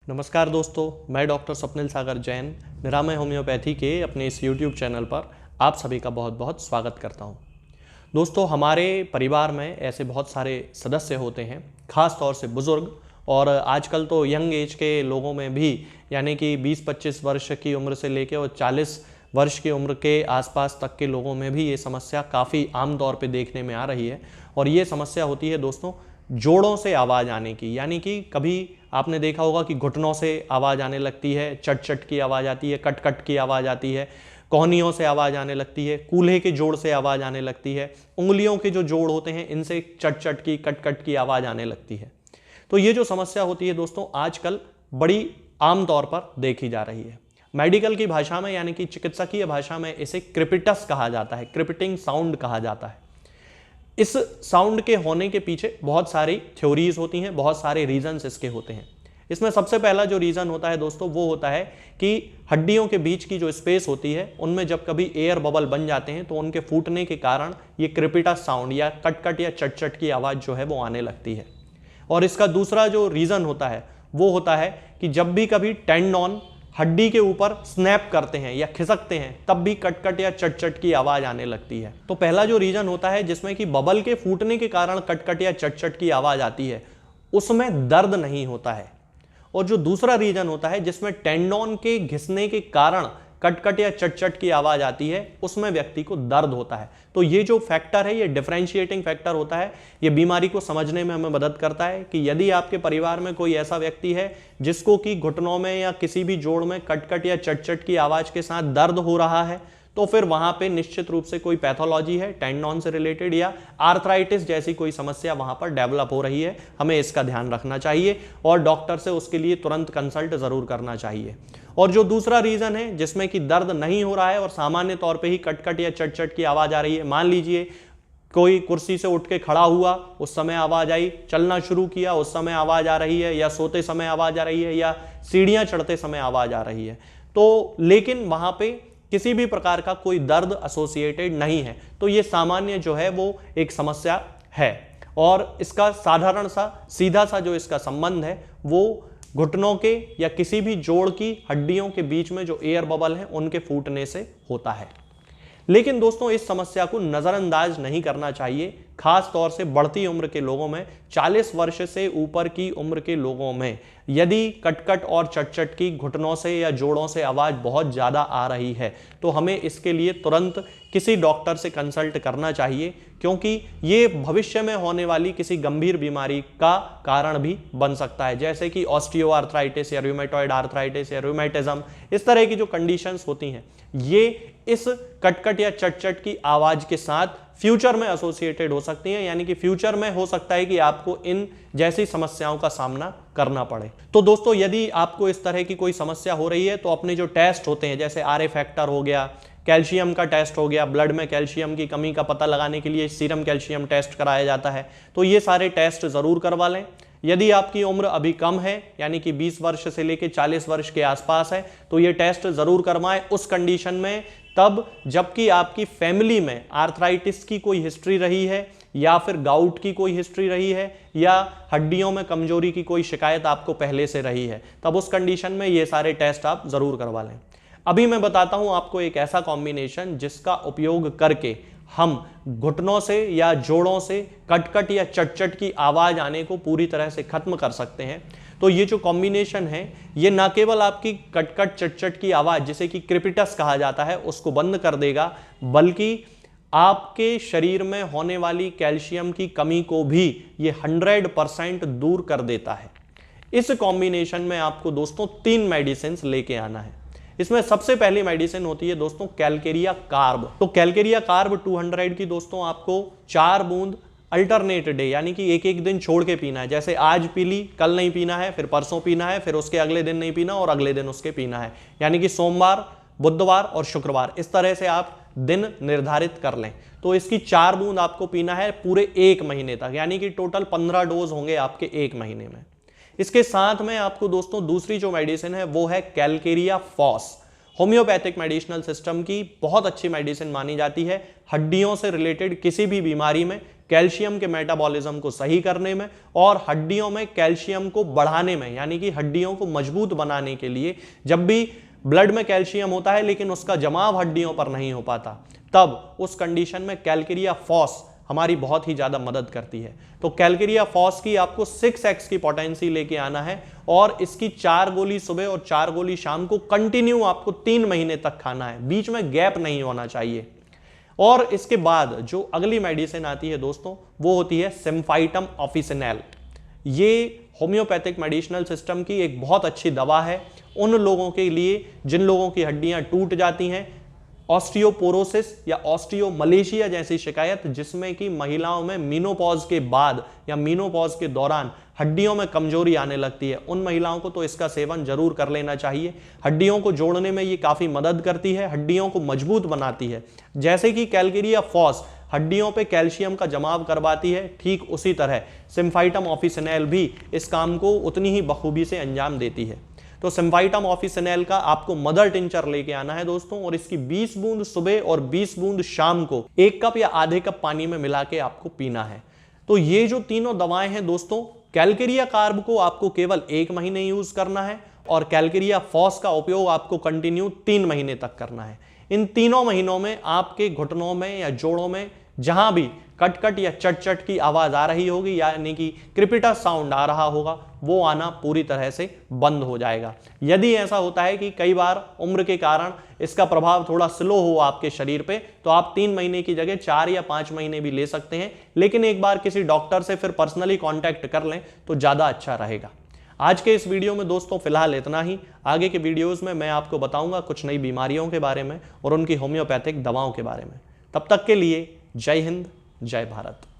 नमस्कार दोस्तों, मैं डॉक्टर स्वप्निल सागर जैन निरामय होम्योपैथी के अपने इस YouTube चैनल पर आप सभी का बहुत बहुत स्वागत करता हूं। दोस्तों, हमारे परिवार में ऐसे बहुत सारे सदस्य होते हैं, ख़ास तौर से बुज़ुर्ग और आजकल तो यंग एज के लोगों में भी, यानी कि 20-25 वर्ष की उम्र से लेकर और 40 वर्ष की उम्र के आसपास तक के लोगों में भी ये समस्या काफ़ी आम तौर पे देखने में आ रही है। और ये समस्या होती है दोस्तों जोड़ों से आवाज़ आने की, यानी कि कभी आपने देखा होगा कि घुटनों से आवाज़ आने लगती है, चट चट की आवाज़ आती है, कट कट की आवाज़ आती है, कोहनियों से आवाज़ आने लगती है, कूल्हे के जोड़ से आवाज़ आने लगती है, उंगलियों के जो जोड़ होते हैं इनसे चट चट की कट कट की आवाज़ आने लगती है। तो ये जो समस्या होती है दोस्तों आजकल बड़ी आम तौर पर देखी जा रही है। मेडिकल की भाषा में, यानी कि चिकित्सकीय भाषा में इसे क्रिपिटस कहा जाता है, क्रिपिटिंग साउंड कहा जाता है। इस साउंड के होने के पीछे बहुत सारी थ्योरीज होती हैं, बहुत सारे रीजंस इसके होते हैं। इसमें सबसे पहला जो रीज़न होता है दोस्तों वो होता है कि हड्डियों के बीच की जो स्पेस होती है उनमें जब कभी एयर बबल बन जाते हैं तो उनके फूटने के कारण ये क्रिपिटस साउंड या कट-कट या चट-चट की आवाज़ जो है वो आने लगती है। और इसका दूसरा जो रीज़न होता है वो होता है कि जब भी कभी टेंडन हड्डी के ऊपर स्नैप करते हैं या खिसकते हैं तब भी कटकट या चट-चट की आवाज़ आने लगती है। तो पहला जो रीज़न होता है जिसमें कि बबल के फूटने के कारण कटकट या चट-चट की आवाज़ आती है उसमें दर्द नहीं होता है। और जो दूसरा रीजन होता है जिसमें टेंडन के घिसने के कारण कटकट या चट-चट की आवाज़ आती है उसमें व्यक्ति को दर्द होता है। तो ये जो फैक्टर है, ये डिफरेंशिएटिंग फैक्टर होता है, ये बीमारी को समझने में हमें मदद करता है कि यदि आपके परिवार में कोई ऐसा व्यक्ति है जिसको कि घुटनों में या किसी भी जोड़ में कटकट या चट-चट की आवाज़ के साथ दर्द हो रहा है तो फिर वहां पे निश्चित रूप से कोई पैथोलॉजी है टेंडन से रिलेटेड या आर्थराइटिस जैसी कोई समस्या वहां पर डेवलप हो रही है। हमें इसका ध्यान रखना चाहिए और डॉक्टर से उसके लिए तुरंत कंसल्ट जरूर करना चाहिए। और जो दूसरा रीजन है जिसमें कि दर्द नहीं हो रहा है और सामान्य तौर पे ही कटकट या चट-चट की आवाज आ रही है, मान लीजिए कोई कुर्सी से उठ के खड़ा हुआ उस समय आवाज आई, चलना शुरू किया उस समय आवाज आ रही है, या सोते समय आवाज आ रही है, या सीढ़ियां चढ़ते समय आवाज आ रही है, तो लेकिन वहां पे किसी भी प्रकार का कोई दर्द एसोसिएटेड नहीं है, तो ये सामान्य जो है वो एक समस्या है। और इसका साधारण सा सीधा सा जो इसका संबंध है वो घुटनों के या किसी भी जोड़ की हड्डियों के बीच में जो एयर बबल हैं उनके फूटने से होता है। लेकिन दोस्तों इस समस्या को नज़रअंदाज नहीं करना चाहिए, खास तौर से बढ़ती उम्र के लोगों में, 40 वर्ष से ऊपर की उम्र के लोगों में यदि कटकट और चट-चट की घुटनों से या जोड़ों से आवाज़ बहुत ज़्यादा आ रही है तो हमें इसके लिए तुरंत किसी डॉक्टर से कंसल्ट करना चाहिए, क्योंकि ये भविष्य में होने वाली किसी गंभीर बीमारी का कारण भी बन सकता है, जैसे कि ऑस्टियोआर्थराइटिस या रूमेटॉइड आर्थराइटिस या रूमेटिज्म। इस तरह की जो कंडीशंस होती हैं ये इस कटकट या चट-चट की आवाज़ के साथ फ्यूचर में एसोसिएटेड हो सकती हैं, यानी कि फ्यूचर में हो सकता है कि आपको इन जैसी समस्याओं का सामना करना पड़े। तो दोस्तों यदि आपको इस तरह की कोई समस्या हो रही है तो अपने जो टेस्ट होते हैं, जैसे आरए फैक्टर हो गया, कैल्शियम का टेस्ट हो गया, ब्लड में कैल्शियम की कमी का पता लगाने के लिए सीरम कैल्शियम टेस्ट कराया जाता है, तो ये सारे टेस्ट जरूर करवा लें। यदि आपकी उम्र अभी कम है, यानी कि 20 वर्ष से लेकर 40 वर्ष के आसपास है, तो ये टेस्ट जरूर करवाएं उस कंडीशन में तब जबकि आपकी फैमिली में आर्थराइटिस की कोई हिस्ट्री रही है या फिर गाउट की कोई हिस्ट्री रही है या हड्डियों में कमजोरी की कोई शिकायत आपको पहले से रही है, तब उस कंडीशन में ये सारे टेस्ट आप जरूर करवा लें। अभी मैं बताता हूं आपको एक ऐसा कॉम्बिनेशन जिसका उपयोग करके हम घुटनों से या जोड़ों से कटकट या चट-चट की आवाज आने को पूरी तरह से खत्म कर सकते हैं। तो ये जो कॉम्बिनेशन है ये ना केवल आपकी कटकट चट-चट की आवाज, जिसे कि क्रिपिटस कहा जाता है, उसको बंद कर देगा, बल्कि आपके शरीर में होने वाली कैल्शियम की कमी को भी ये 100% दूर कर देता है। इस कॉम्बिनेशन में आपको दोस्तों 3 मेडिसिन लेके आना है। इसमें सबसे पहली मेडिसिन होती है दोस्तों कैलकेरिया कार्ब। तो कैलकेरिया कार्ब 200 की दोस्तों आपको 4 बूंद अल्टरनेट डे, यानी कि एक एक दिन छोड़ के पीना है। जैसे आज पी ली, कल नहीं पीना है, फिर परसों पीना है, फिर उसके अगले दिन नहीं पीना और अगले दिन उसके पीना है, यानी कि सोमवार, बुधवार और शुक्रवार, इस तरह से आप दिन निर्धारित कर लें। तो इसकी 4 बूंद आपको पीना है पूरे 1 महीने तक, यानी कि टोटल 15 डोज होंगे आपके 1 महीने में। इसके साथ में आपको दोस्तों दूसरी जो मेडिसिन है वो है calcarea phos. Homeopathic medicinal system की बहुत अच्छी मेडिसिन मानी जाती है हड्डियों से रिलेटेड किसी भी बीमारी में कैल्शियम के मेटाबॉलिज्म को सही करने में और हड्डियों में कैल्शियम को बढ़ाने में, यानी कि हड्डियों को मजबूत बनाने के लिए। जब भी ब्लड में कैल्शियम होता है लेकिन उसका जमाव हड्डियों पर नहीं हो पाता, तब उस कंडीशन में कैलकेरिया फॉस हमारी बहुत ही ज़्यादा मदद करती है। तो कैलकेरिया फॉस की आपको 6x की पोटेंसी लेके आना है और इसकी 4 गोली सुबह और 4 गोली शाम को कंटिन्यू आपको 3 महीने तक खाना है, बीच में गैप नहीं होना चाहिए। और इसके बाद जो अगली मेडिसिन आती है दोस्तों, वो होती है सिम्फाइटम ऑफिसिनेल। ये होम्योपैथिक मेडिसिनल सिस्टम की एक बहुत अच्छी दवा है उन लोगों के लिए जिन लोगों की हड्डियां टूट जाती हैं, ऑस्टियोपोरोसिस या ऑस्टियोमलेशिया जैसी शिकायत, जिसमें कि महिलाओं में मीनोपॉज के बाद या मीनोपॉज के दौरान हड्डियों में कमजोरी आने लगती है। उन महिलाओं को तो इसका सेवन जरूर कर लेना चाहिए। हड्डियों को जोड़ने में ये काफी मदद करती है, हड्डियों को मजबूत बनाती है। जैसे कि कैलकेरिया फॉस हड्डियों पे कैल्शियम का जमाव करवाती है, ठीक उसी तरह सिम्फाइटम ऑफिसिनेल भी इस काम को उतनी ही बखूबी से अंजाम देती है। तो सिम्फाइटम ऑफिसिनेल का आपको मदर टिंचर लेके आना है दोस्तों, और इसकी 20 बूंद सुबह और 20 बूंद शाम को 1 कप या आधे कप पानी में मिला के आपको पीना है। तो ये जो तीनों दवाएं हैं दोस्तों, कैलकेरिया कार्ब को आपको केवल 1 महीने यूज करना है और कैलकेरिया फॉस का उपयोग आपको कंटिन्यू 3 महीने तक करना है। इन तीनों महीनों में आपके घुटनों में या जोड़ों में जहां भी कट या चट की आवाज आ रही होगी, यानी कि क्रिपिटा साउंड आ रहा होगा, वो आना पूरी तरह से बंद हो जाएगा। यदि ऐसा होता है कि कई बार उम्र के कारण इसका प्रभाव थोड़ा स्लो हो आपके शरीर पे, तो आप 3 महीने की जगह 4 या 5 महीने भी ले सकते हैं, लेकिन एक बार किसी डॉक्टर से फिर पर्सनली कांटेक्ट कर लें तो ज्यादा अच्छा रहेगा। आज के इस वीडियो में दोस्तों फिलहाल इतना ही। आगे के वीडियोस में मैं आपको बताऊंगा कुछ नई बीमारियों के बारे में और उनकी होम्योपैथिक दवाओं के बारे में। तब तक के लिए जय हिंद, जय भारत।